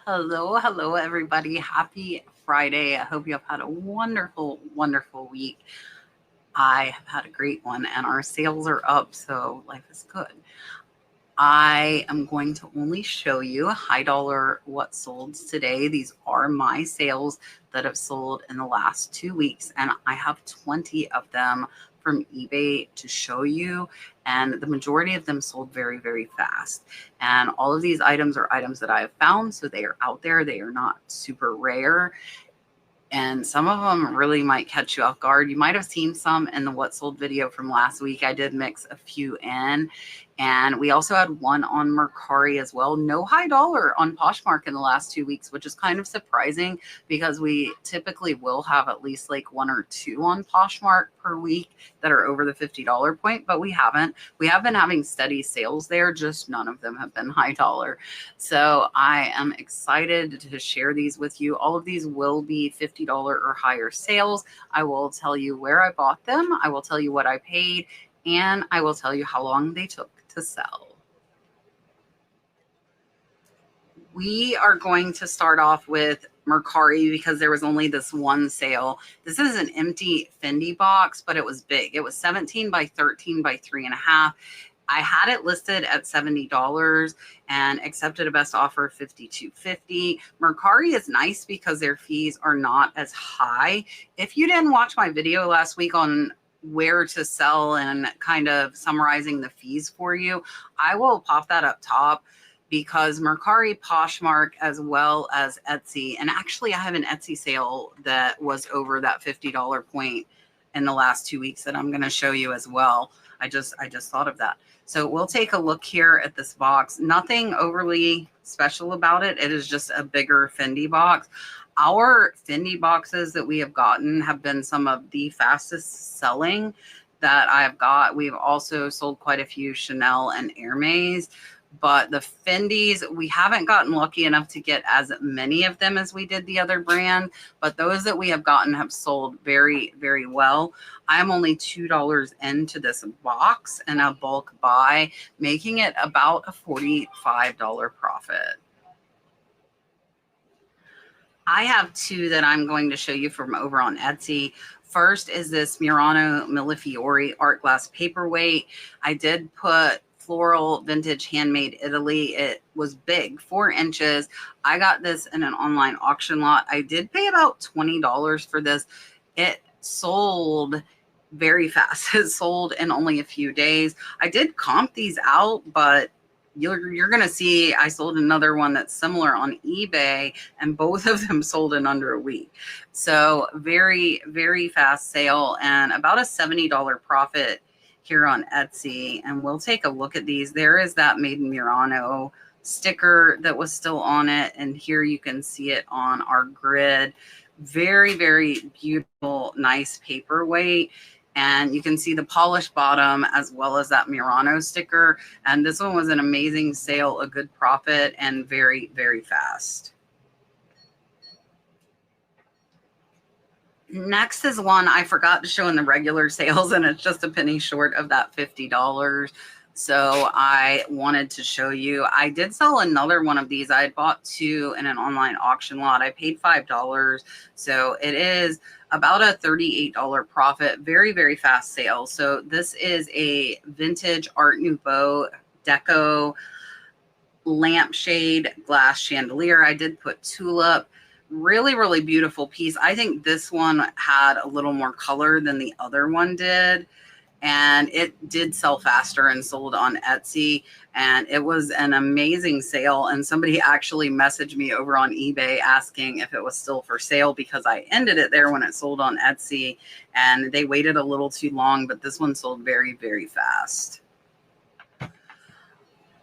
Hello, everybody. Happy Friday. I hope you have had a wonderful week. I have had a great one, and our sales are up, so life is good. I am going to only show you high dollar what sold today. These are my sales that have sold in the last 2 weeks, and I have 20 of them from eBay to show you. And the majority of them sold very fast. And all of these items are items that I have found, so they are out there. They are not super rare. And some of them really might catch you off guard. You might have seen some in the what sold video from last week. I did mix a few in, and we also had one on Mercari as well. No high dollar on Poshmark in the last 2 weeks, which is kind of surprising because we typically will have at least like one or two on Poshmark per week that are over the $50 point, but we haven't. We have been having steady sales there, just none of them have been high dollar. So I am excited to share these with you. All of these will be $50 or higher sales. I will tell you where I bought them. I will tell you what I paid, and I will tell you how long they took to sell. We are going to start off with Mercari because there was only this one sale. This is an empty Fendi box, but it was big. It was 17 by 13 by 3.5. I had it listed at $70 and accepted a best offer of $52.50. Mercari is nice because their fees are not as high. If you didn't watch my video last week on where to sell and kind of summarizing the fees for you, I will pop that up top because Mercari, Poshmark, as well as Etsy, and actually I have an Etsy sale that was over that $50 point in the last 2 weeks that I'm going to show you as well. I just thought of that. So we'll take a look here at this box. Nothing overly special about it. It is just a bigger Fendi box. Our Fendi boxes that we have gotten have been some of the fastest selling that I've got. We've also sold quite a few Chanel and Hermes, but the Fendis, we haven't gotten lucky enough to get as many of them as we did the other brand, but those that we have gotten have sold very well. I'm only $2 into this box and a bulk buy, making it about a $45 profit. I have two that I'm going to show you from over on Etsy. First is this Murano Millefiori art glass paperweight. I did put floral vintage handmade Italy. It was big, 4 inches. I got this in an online auction lot. I did pay about $20 for this. It sold very fast. It sold in only a few days. I did comp these out, but you're going to see I sold another one that's similar on eBay, and both of them sold in under a week. So very fast sale and about a $70 profit here on Etsy. And we'll take a look at these. There is that Made in Murano sticker that was still on it, and here you can see it on our grid. Very beautiful, nice paperweight. And you can see the polished bottom as well as that Murano sticker. And this one was an amazing sale, a good profit, and very fast. Next is one I forgot to show in the regular sales, and it's just a penny short of that $50. So I wanted to show you. I did sell another one of these. I had bought two in an online auction lot. I paid $5. So it is about a $38 profit. Very fast sale. So this is a vintage Art Nouveau deco lampshade glass chandelier. I did put tulip. Really beautiful piece. I think this one had a little more color than the other one did, and it did sell faster and sold on Etsy, and it was an amazing sale. And somebody actually messaged me over on eBay asking if it was still for sale because I ended it there when it sold on Etsy, and they waited a little too long, but this one sold very fast.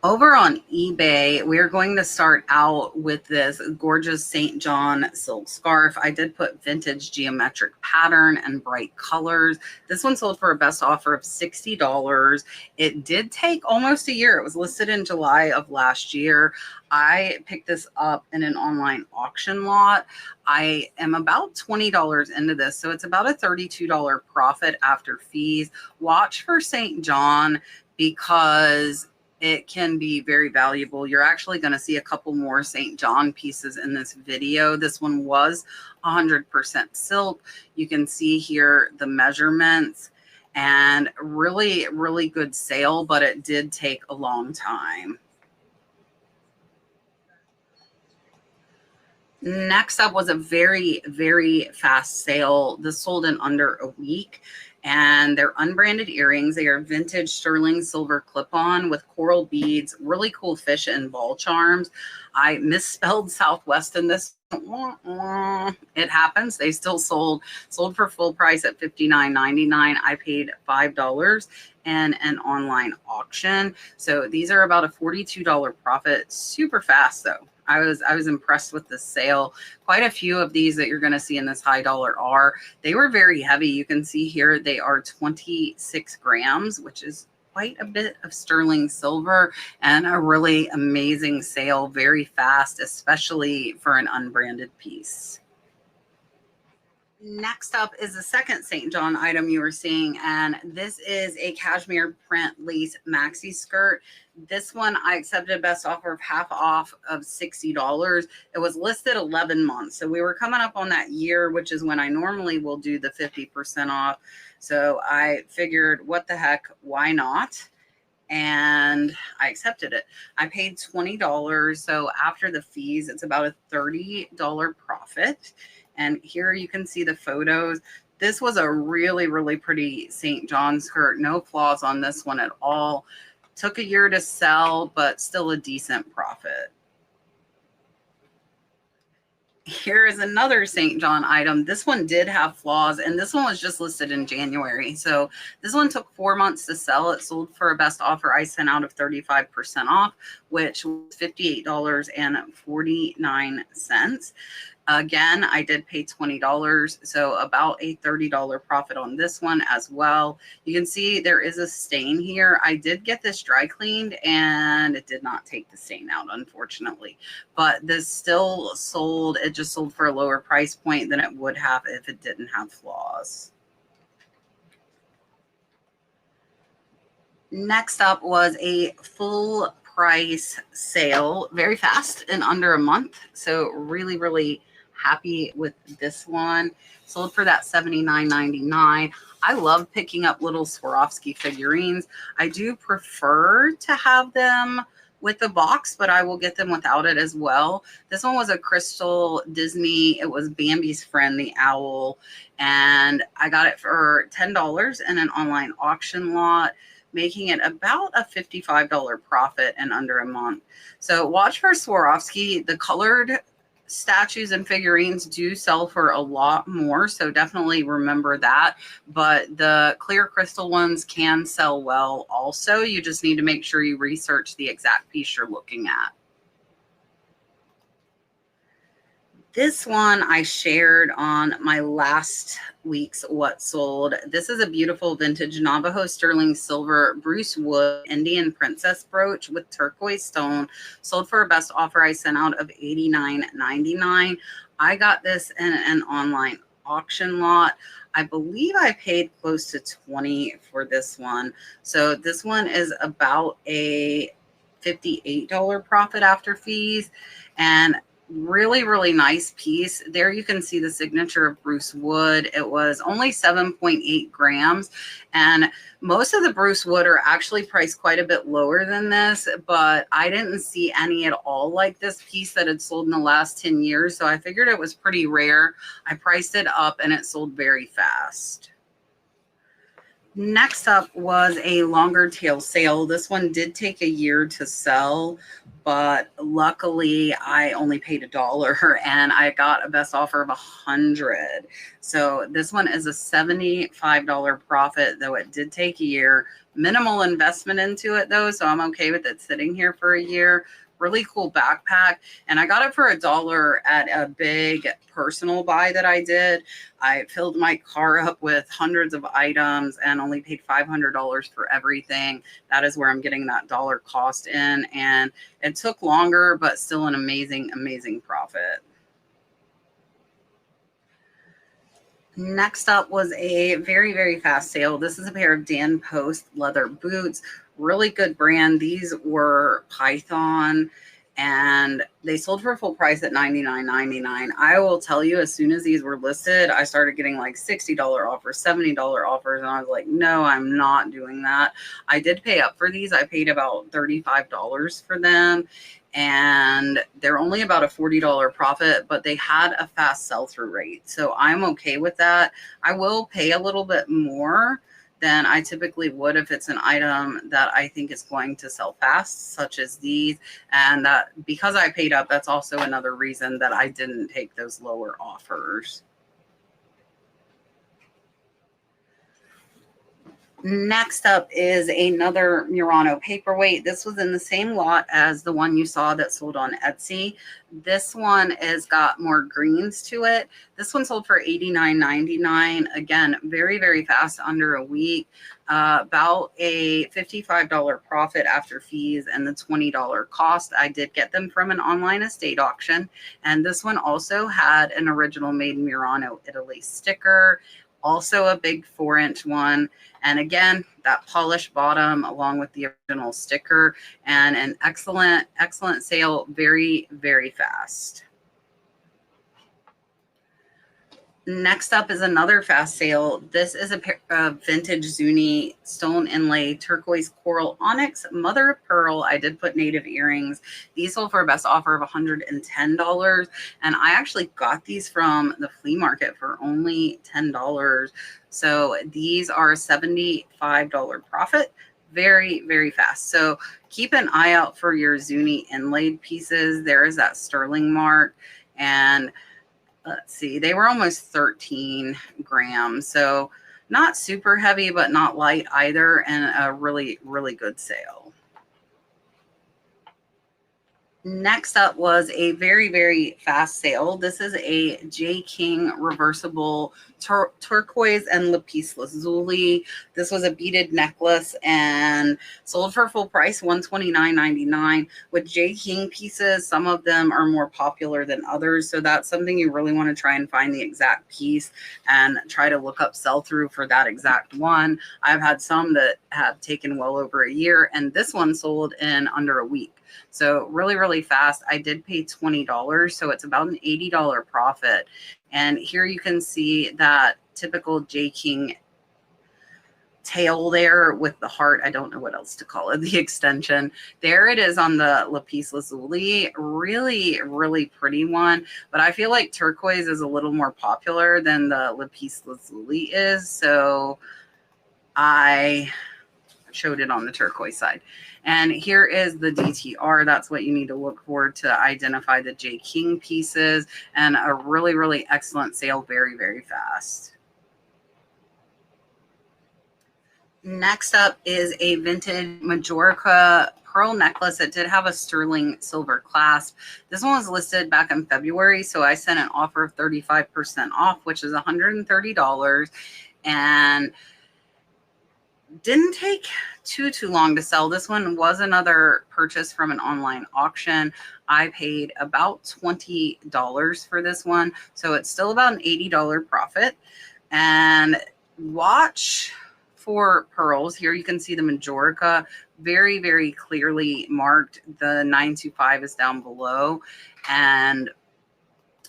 Over on eBay, we're going to start out with this gorgeous St. John silk scarf. I did put vintage geometric pattern and bright colors. This one sold for a best offer of $60. It did take almost a year. It was listed in July of last year. I picked this up in an online auction lot. I am about $20 into this, so it's about a $32 profit after fees. Watch for St. John because it can be very valuable. You're actually going to see a couple more St. John pieces in this video. This one was 100% silk. You can see here the measurements, and really, really good sale, but it did take a long time. Next up was a very, very fast sale. This sold in under a week, and they're unbranded earrings. They are vintage sterling silver clip-on with coral beads, really cool fish and ball charms. I misspelled Southwest in this. It happens. They still sold for full price at $59.99. I paid $5 in an online auction. So these are about a $42 profit. Super fast though. I was impressed with the sale. Quite a few of these that you're going to see in this high dollar are. They were very heavy. You can see here they are 26 grams, which is quite a bit of sterling silver, and a really amazing sale. Very fast, especially for an unbranded piece. Next up is the second St. John item you were seeing, and this is a cashmere print lace maxi skirt. This one I accepted best offer of half off of $60. It was listed 11 months, so we were coming up on that year, which is when I normally will do the 50% off. So I figured, what the heck, why not? And I accepted it. I paid $20, so after the fees, it's about a $30 profit. And here you can see the photos. This was a really, really pretty St. John skirt. No flaws on this one at all. Took a year to sell, but still a decent profit. Here is another St. John item. This one did have flaws, and this one was just listed in January. So this one took 4 months to sell. It sold for a best offer I sent out of 35% off, which was $58.49. Again, I did pay $20, so about a $30 profit on this one as well. You can see there is a stain here. I did get this dry cleaned, and it did not take the stain out, unfortunately. But this still sold. It just sold for a lower price point than it would have if it didn't have flaws. Next up was a full price sale, very fast, in under a month. So really, really happy with this one. Sold for that $79.99. I love picking up little Swarovski figurines. I do prefer to have them with the box, but I will get them without it as well. This one was a crystal Disney. It was Bambi's friend, the owl, and I got it for $10 in an online auction lot, making it about a $55 profit in under a month. So watch for Swarovski. The colored statues and figurines do sell for a lot more, so definitely remember that. But the clear crystal ones can sell well also. You just need to make sure you research the exact piece you're looking at. This one I shared on my last week's What Sold. This is a beautiful vintage Navajo sterling silver Bruce Wood Indian princess brooch with turquoise stone. Sold for a best offer I sent out of $89.99. I got this in an online auction lot. I believe I paid close to $20 for this one. So this one is about a $58 profit after fees, and really, really nice piece. There you can see the signature of Bruce Wood. It was only 7.8 grams, and most of the Bruce Wood are actually priced quite a bit lower than this, but I didn't see any at all like this piece that had sold in the last 10 years, so I figured it was pretty rare. I priced it up, and it sold very fast. Next up was a longer tail sale. This one did take a year to sell, but luckily I only paid $1 and I got a best offer of $100. So this one is a $75 profit, though it did take a year. Minimal investment into it though, so I'm okay with it sitting here for a year. Really cool backpack, and I got it for $1 at a big personal buy that I did. I filled my car up with hundreds of items and only paid $500 for everything. That is where I'm getting that dollar cost in, and it took longer, but still an amazing, amazing profit. Next up was a very, very fast sale. This is a pair of Dan Post leather boots. Really good brand. These were Python, and they sold for full price at $99.99. I will tell you, as soon as these were listed, I started getting like $60 offers, $70 offers, and I was like, no, I'm not doing that. I did pay up for these. I paid about $35 for them, and they're only about a $40 profit, but they had a fast sell-through rate. So I'm okay with that. I will pay a little bit more than I typically would if it's an item that I think is going to sell fast, such as these. And that, because I paid up, that's also another reason that I didn't take those lower offers. Next up is another Murano paperweight. This was in the same lot as the one you saw that sold on Etsy. This one has got more greens to it. This one sold for $89.99. Again, very, very fast, under a week. About a $55 profit after fees and the $20 cost. I did get them from an online estate auction. And this one also had an original made in Murano, Italy sticker. Also a big 4-inch one. And again, that polished bottom along with the original sticker, and an excellent, excellent sale. Very, very fast. Next up is another fast sale. This is a pair of vintage Zuni stone inlay turquoise coral onyx mother of pearl. I did put native earrings. These sold for a best offer of $110, and I actually got these from the flea market for only $10. So these are a $75 profit. Very, very fast. So keep an eye out for your Zuni inlaid pieces. There is that sterling mark, and let's see, they were almost 13 grams. So not super heavy, but not light either, and a really, really good sale. Next up was a very, very fast sale. This is a J. King reversible turquoise and lapis lazuli. This was a beaded necklace and sold for full price, $129.99. With J. King pieces, some of them are more popular than others. So that's something you really want to try and find the exact piece and try to look up sell-through for that exact one. I've had some that have taken well over a year, and this one sold in under a week. So really, really fast. I did pay $20, so it's about an $80 profit. And here you can see that typical J. King tail there with the heart. I don't know what else to call it, the extension. There it is on the lapis lazuli. Really, really pretty one. But I feel like turquoise is a little more popular than the lapis lazuli is. So I showed it on the turquoise side. And here is the DTR. That's what you need to look for to identify the J. King pieces. And a really, really excellent sale. Very, very fast. Next up is a vintage Majorca pearl necklace. It did have a sterling silver clasp. This one was listed back in February, so I sent an offer of 35% off, which is $130. And didn't take too long to sell. This one was another purchase from an online auction. I paid about $20 for this one, so it's still about an $80 profit. And watch for pearls. Here you can see the Majorca, very, very clearly marked. The 925 is down below, and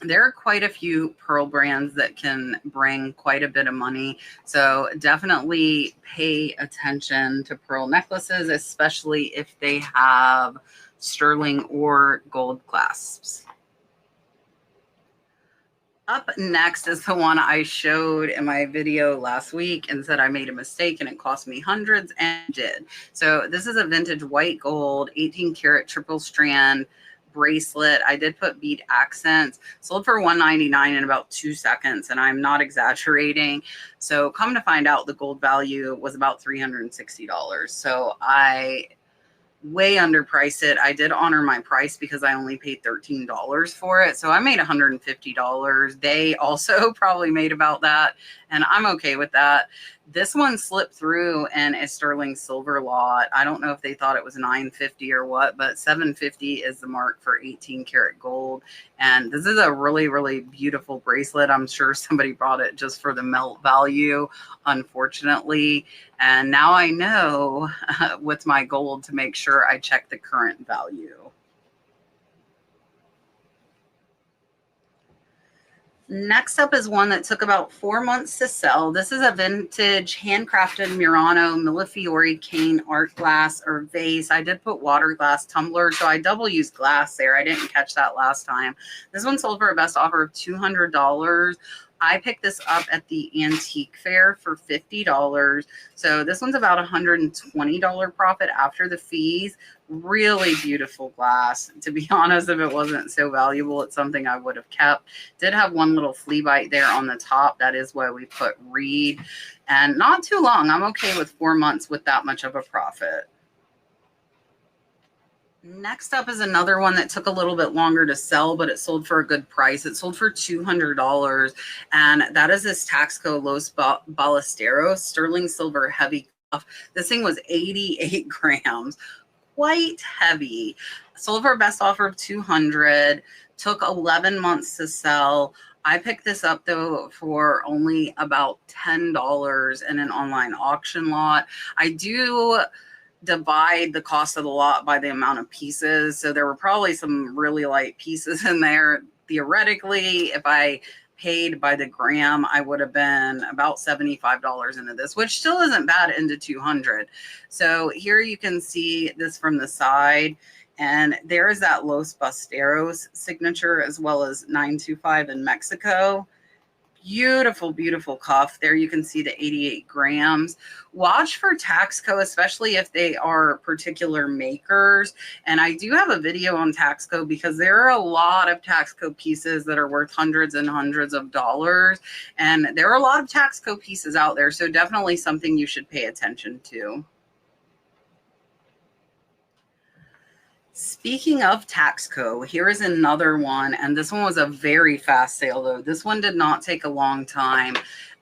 there are quite a few pearl brands that can bring quite a bit of money. So definitely pay attention to pearl necklaces, especially if they have sterling or gold clasps. Up next is the one I showed in my video last week and said I made a mistake and it cost me hundreds, and it did. So this is a vintage white gold 18 karat triple strand bracelet. I did put bead accents. Sold for $199 in about 2 seconds, and I'm not exaggerating. So come to find out, the gold value was about $360. So I way underpriced it. I did honor my price because I only paid $13 for it. So I made $150. They also probably made about that, and I'm okay with that. This one slipped through in a sterling silver lot. I don't know if they thought it was $950 or what, but $750 is the mark for 18 karat gold. And this is a really, really beautiful bracelet. I'm sure somebody bought it just for the melt value, unfortunately. And now I know with my gold to make sure I check the current value. Next up is one that took about 4 months to sell. This is a vintage handcrafted Murano Millefiori cane art glass or vase. I did put water glass tumbler, so I double used glass there. I didn't catch that last time. This one sold for a best offer of $200. I picked this up at the antique fair for $50. So this one's about $120 profit after the fees. Really beautiful glass. To be honest, if it wasn't so valuable, it's something I would have kept. Did have one little flea bite there on the top. That is why we put reed. And not too long. I'm okay with 4 months with that much of a profit. Next up is another one that took a little bit longer to sell, but it sold for a good price. It sold for $200, and that is this Taxco Los Ballesteros sterling silver heavy cuff. This thing was 88 grams, quite heavy. Sold for a best offer of $200. Took 11 months to sell. I picked this up though for only about $10 in an online auction lot. I do divide the cost of the lot by the amount of pieces. So there were probably some really light pieces in there. Theoretically, if I paid by the gram, I would have been about $75 into this, which still isn't bad into 200. So here you can see this from the side. And there is that Los Ballesteros signature as well as 925 in Mexico. Beautiful, beautiful cuff. There you can see the 88 grams. Watch for Taxco, especially if they are particular makers. And I do have a video on Taxco because there are a lot of Taxco pieces that are worth hundreds and hundreds of dollars. And there are a lot of Taxco pieces out there. So definitely something you should pay attention to. Speaking of Taxco, here is another one, and this one was a very fast sale though. This one did not take a long time,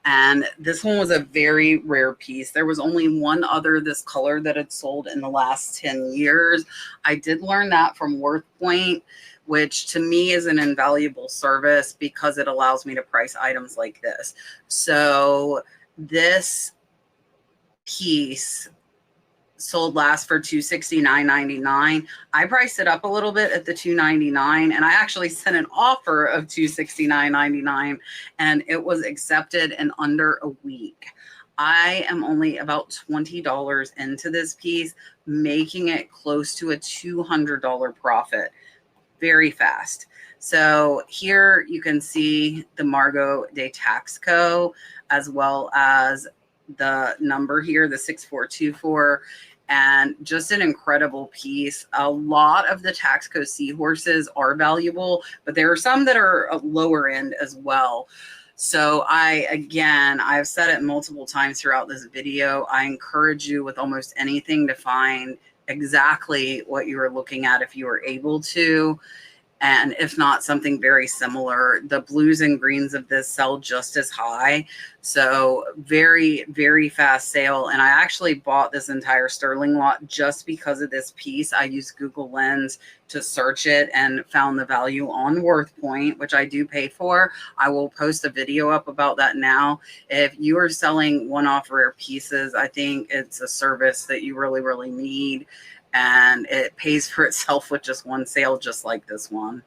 and this one was a very rare piece. There was only one other this color that had sold in the last 10 years. I did learn that from WorthPoint, which to me is an invaluable service because it allows me to price items like this. So this piece sold last for $269.99. I priced it up a little bit at the $299, and I actually sent an offer of $269.99, and it was accepted in under a week. I am only about $20 into this piece, making it close to a $200 profit. Very fast. So here you can see the Margot de Taxco, as well as the number here, the 6424, and just an incredible piece. A lot of the Taxco seahorses are valuable, but there are some that are a lower end as well. So I've said it multiple times throughout this video, I encourage you with almost anything to find exactly what you are looking at if you are able to. And if not, something very similar. The blues and greens of this sell just as high. So very, very fast sale. And I actually bought this entire sterling lot just because of this piece. I used Google Lens to search it and found the value on WorthPoint, which I do pay for. I will post a video up about that now. If you are selling one-off rare pieces, I think it's a service that you really, really need. And it pays for itself with just one sale, just like this one.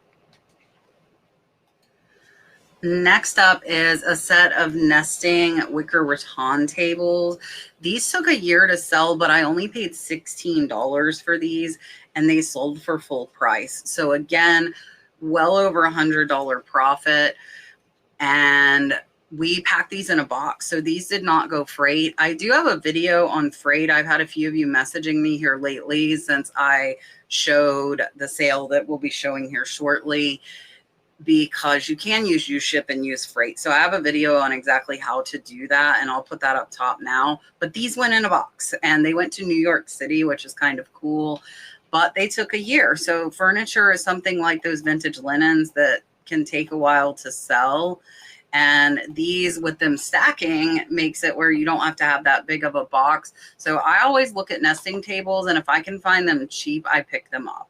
Next up is a set of nesting wicker rattan tables. These took a year to sell, but I only paid $16 for these, and they sold for full price. So again, well over $100 profit. And we packed these in a box. So these did not go freight. I do have a video on freight. I've had a few of you messaging me here lately since I showed the sale that we'll be showing here shortly, because you can use UShip and use freight. So I have a video on exactly how to do that, and I'll put that up top now. But these went in a box, and they went to New York City, which is kind of cool, but they took a year. So furniture is something like those vintage linens that can take a while to sell. And these with them stacking makes it where you don't have to have that big of a box. So I always look at nesting tables, and if I can find them cheap, I pick them up.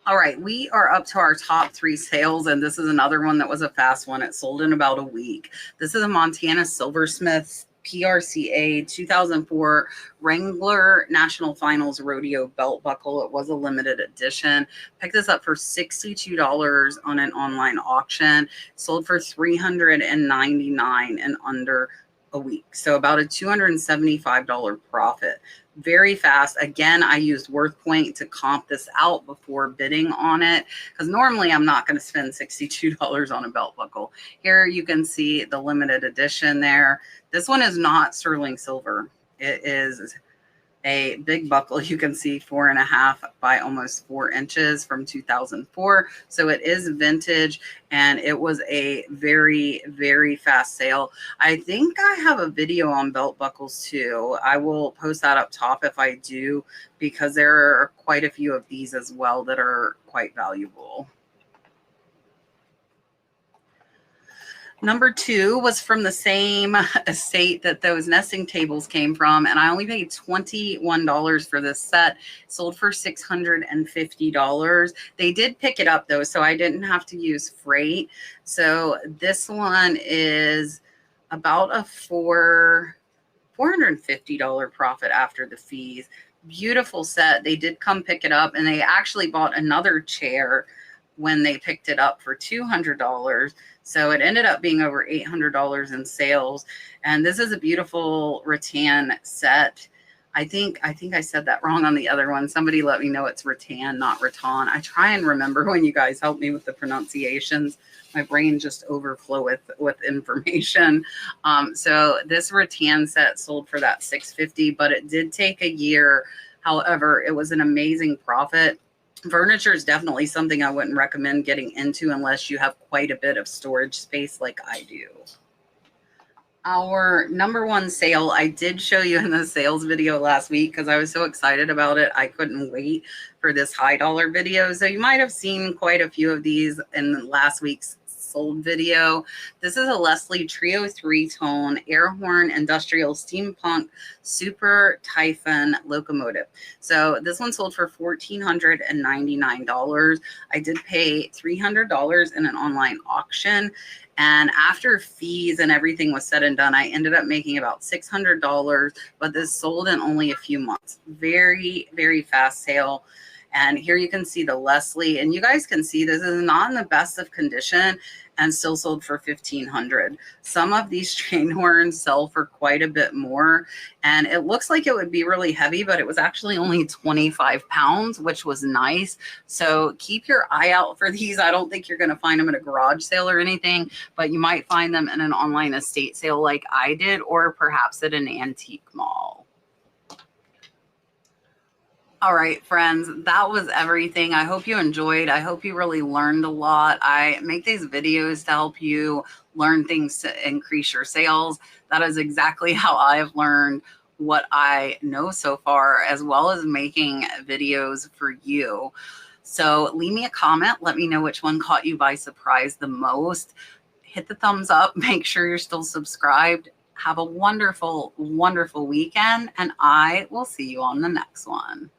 All right, we are up to our top 3 sales, and this is another one that was a fast one. It sold in about a week. This is a Montana Silversmiths PRCA 2004 Wrangler National Finals Rodeo belt buckle. It was a limited edition. Picked this up for $62 on an online auction. Sold for $399 in under a week. So about a $275 profit. Very fast. Again, I used WorthPoint to comp this out before bidding on it, because normally I'm not going to spend $62 on a belt buckle. Here you can see the limited edition there. This one is not sterling silver. It is a big buckle. You can see 4.5 by almost 4 inches from 2004. So it is vintage, and it was a very, very fast sale. I think I have a video on belt buckles too. I will post that up top if I do, because there are quite a few of these as well that are quite valuable. Number 2 was from the same estate that those nesting tables came from, and I only paid $21 for this set. Sold for $650. They did pick it up though, so I didn't have to use freight. So this one is about a $450 profit after the fees. Beautiful set. They did come pick it up, and they actually bought another chair when they picked it up for $200. So it ended up being over $800 in sales. And this is a beautiful rattan set. I think I said that wrong on the other one. Somebody let me know it's rattan, not rattan. I try and remember when you guys help me with the pronunciations. My brain just overflow with information. So this rattan set sold for that $650, but it did take a year. However, it was an amazing profit. Furniture is definitely something I wouldn't recommend getting into unless you have quite a bit of storage space like I do. Our number 1 sale, I did show you in the sales video last week because I was so excited about it. I couldn't wait for this high dollar video. So you might have seen quite a few of these in last week's sold video. This is a Leslie Trio 3-tone air horn industrial steampunk super Typhon locomotive. So this one sold for $1,499. I did pay $300 in an online auction. And after fees and everything was said and done, I ended up making about $600, but this sold in only a few months. Very, very fast sale. And here you can see the Leslie, and you guys can see this is not in the best of condition and still sold for $1,500. Some of these train horns sell for quite a bit more, and it looks like it would be really heavy, but it was actually only 25 pounds, which was nice. So keep your eye out for these. I don't think you're going to find them at a garage sale or anything, but you might find them in an online estate sale like I did, or perhaps at an antique mall. All right, friends, that was everything. I hope you enjoyed. I hope you really learned a lot. I make these videos to help you learn things to increase your sales. That is exactly how I've learned what I know so far, as well as making videos for you. So leave me a comment. Let me know which one caught you by surprise the most. Hit the thumbs up. Make sure you're still subscribed. Have a wonderful, wonderful weekend, and I will see you on the next one.